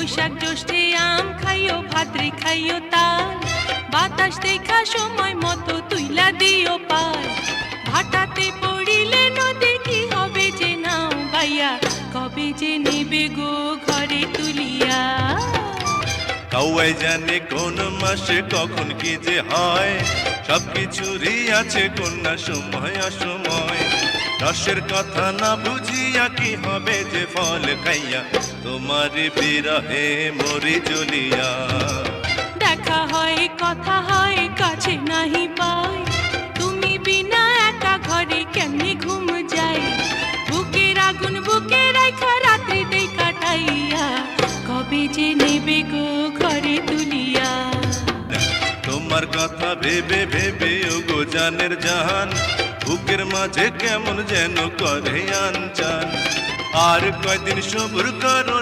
বৈশাখ জ্যৈষ্ঠে আম খাইও, ভাদ্রে খাইও তাল, বাতাস দেখা সময় মতো তুইলা দিও পাল। ভাটাতে পড়িলে নদী কি হবে যে নাও বাইয়া, কবে যে নেবে গো ঘরে তুলিয়া। কাউয়াই জানে কোন মাসে কখন কি যে হয়, সবকিছুরই আছে কন্যা সময় অসময়। রসের কথা না বুঝিয়া কি হবে যে ফল খাইয়া, তোমার বিরহে মরি জ্বলিয়া। দেখা হয় কথা হয় কাছে নাহি পাই, তুমি বিনা একা ঘরে কেমনে ঘুম যায়। বুকের আগুন বুকে রাখা রাত্রি দেই কাটাইয়া, কবে যে নেবে গো ঘরে তুলিয়া। তোমার কথা ভেবে ভেবে ও গো জানের জাহান, বুকের মাঝে কেমন যেন করে আনচান। আর কয়দিন সবুর করো